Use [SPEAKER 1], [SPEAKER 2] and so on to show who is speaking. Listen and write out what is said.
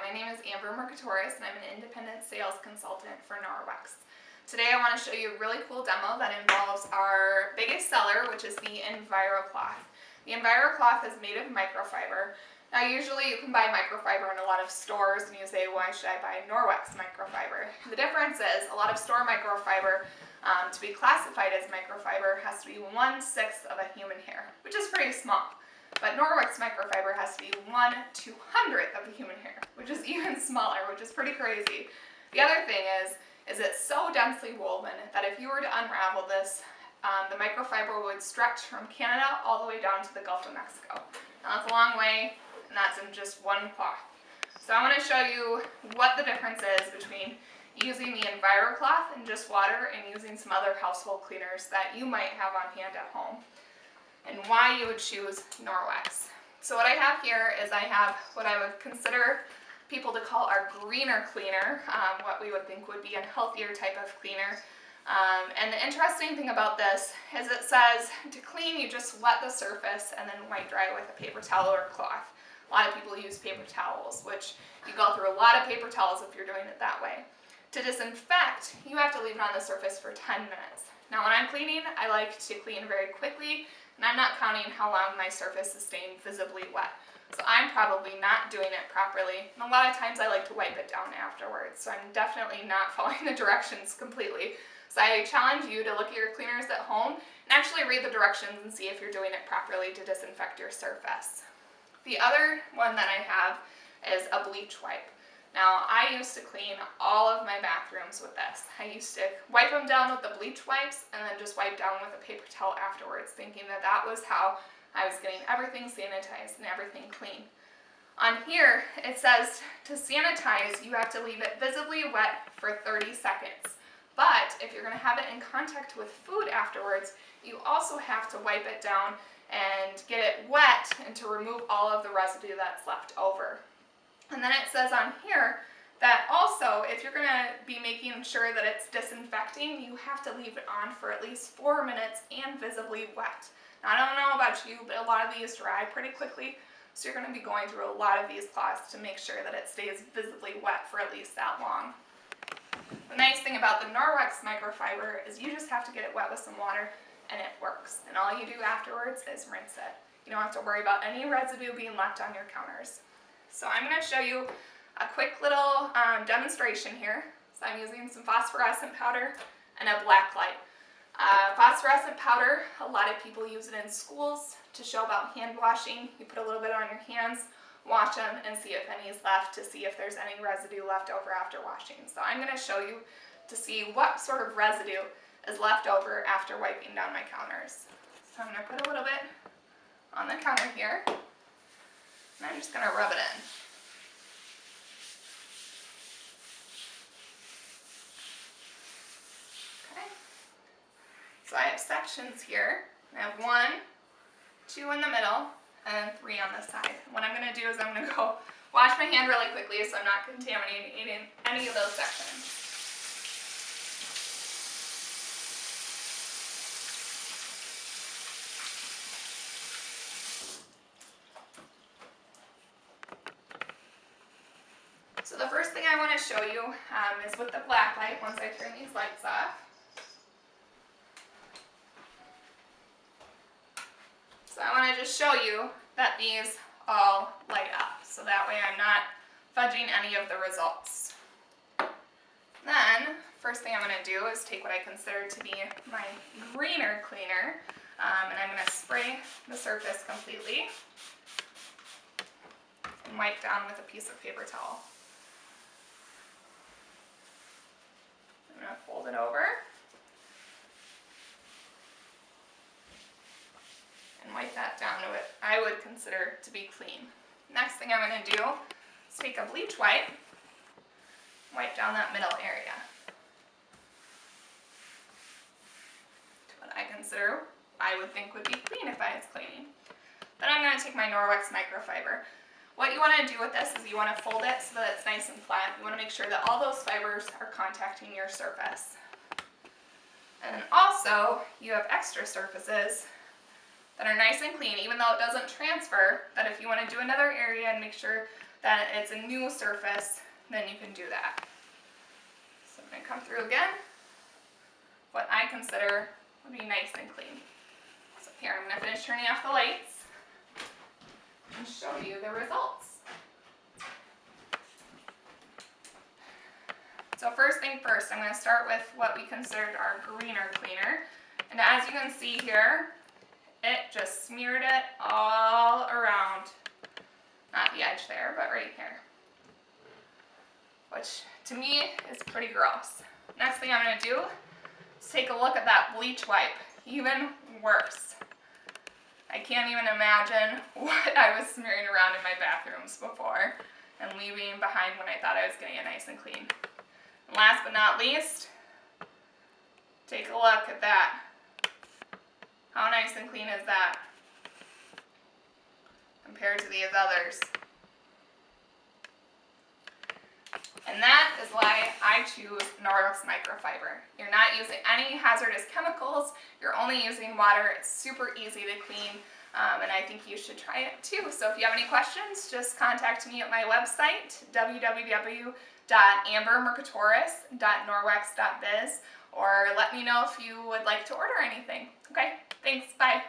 [SPEAKER 1] my name is and I'm an independent sales consultant for Norwex. Today I want to show you a really cool demo that involves our biggest seller, which is the Envirocloth. The Envirocloth is made of microfiber. Now usually you can buy microfiber in a lot of stores and you say, why should I buy Norwex microfiber? The difference is a lot of store microfiber, to be classified as microfiber, has to be 1/6 of a human hair, which is pretty small. But Norwex microfiber has to be 1/200th of the human hair, which is even smaller, which is pretty crazy. The other thing is it's so densely woven that if you were to unravel this, the microfiber would stretch from Canada all the way down to the Gulf of Mexico. Now that's a long way, and that's in just one cloth. So I want to show you what the difference is between using the Envirocloth in just water and using some other household cleaners that you might have on hand at home, and why you would choose Norwex. So what I have here is I have what I would consider people to call our greener cleaner, what we would think would be a healthier type of cleaner. And the interesting thing about this is it says to clean you just wet the surface and then wipe dry with a paper towel or cloth. A lot of people use paper towels, which you go through a lot of paper towels if you're doing it that way. To disinfect, you have to leave it on the surface for 10 minutes. Now when I'm cleaning, I like to clean very quickly, and I'm not counting how long my surface is staying visibly wet. So I'm probably not doing it properly, and a lot of times I like to wipe it down afterwards, so I'm definitely not following the directions completely. So I challenge you to look at your cleaners at home and actually read the directions and see if you're doing it properly to disinfect your surface. The other one that I have is a bleach wipe. Now, I used to clean all of my bathrooms with this. I used to wipe them down with the bleach wipes and then just wipe down with a paper towel afterwards, thinking that that was how I was getting everything sanitized and everything clean. On here, it says to sanitize, you have to leave it visibly wet for 30 seconds. But if you're going to have it in contact with food afterwards, you also have to wipe it down and get it wet and to remove all of the residue that's left over. And then it says on here that also if you're going to be making sure that it's disinfecting, you have to leave it on for at least 4 minutes and visibly wet. Now I don't know about you, but a lot of these dry pretty quickly, so you're going to be going through a lot of these cloths to make sure that it stays visibly wet for at least that long. The nice thing about the Norwex microfiber is you just have to get it wet with some water and it works. And all you do afterwards is rinse it. You don't have to worry about any residue being left on your counters. So I'm going to show you a quick little demonstration here. So I'm using some phosphorescent powder and a black light. Phosphorescent powder, a lot of people use it in schools to show about hand washing. You put a little bit on your hands, wash them, and see if any is left, to see if there's any residue left over after washing. So I'm going to show you to see what sort of residue is left over after wiping down my counters. So I'm going to put a little bit on the counter here. And I'm just going to rub it in. Okay. So I have sections here. I have 1, 2 in the middle, and 3 on the side. What I'm going to do is I'm going to go wash my hand really quickly so I'm not contaminating any of those sections. So the first thing I want to show you is with the black light, once I turn these lights off. So I want to just show you that these all light up, so that way I'm not fudging any of the results. Then, first thing I'm going to do is take what I consider to be my greener cleaner, and I'm going to spray the surface completely and wipe down with a piece of paper towel. I'm going to fold it over and wipe that down to what I would consider to be clean. Next thing I'm going to do is take a bleach wipe, wipe down that middle area to what I consider I would think would be clean if I was cleaning. Then I'm going to take my Norwex microfiber. What you want to do with this is you want to fold it so that it's nice and flat. You want to make sure that all those fibers are contacting your surface. And then also, you have extra surfaces that are nice and clean, even though it doesn't transfer, that if you want to do another area and make sure that it's a new surface, then you can do that. So I'm going to come through again. What I consider would be nice and clean. So here, I'm going to finish turning off the lights and show you the results. So first thing first, I'm going to start with what we considered our greener cleaner. And as you can see here, it just smeared it all around. Not the edge there, but right here. Which to me is pretty gross. Next thing I'm going to do is take a look at that bleach wipe. Even worse. I can't even imagine what I was smearing around in my bathrooms before and leaving behind when I thought I was getting it nice and clean. And last but not least, take a look at that. How nice and clean is that compared to these others? And that is why I choose Norwex microfiber. You're not using any hazardous chemicals, you're only using water. It's super easy to clean, and I think you should try it too. So if you have any questions, just contact me at my website, www.ambermercatoris.norwex.biz, or let me know if you would like to order anything. Okay, thanks, bye.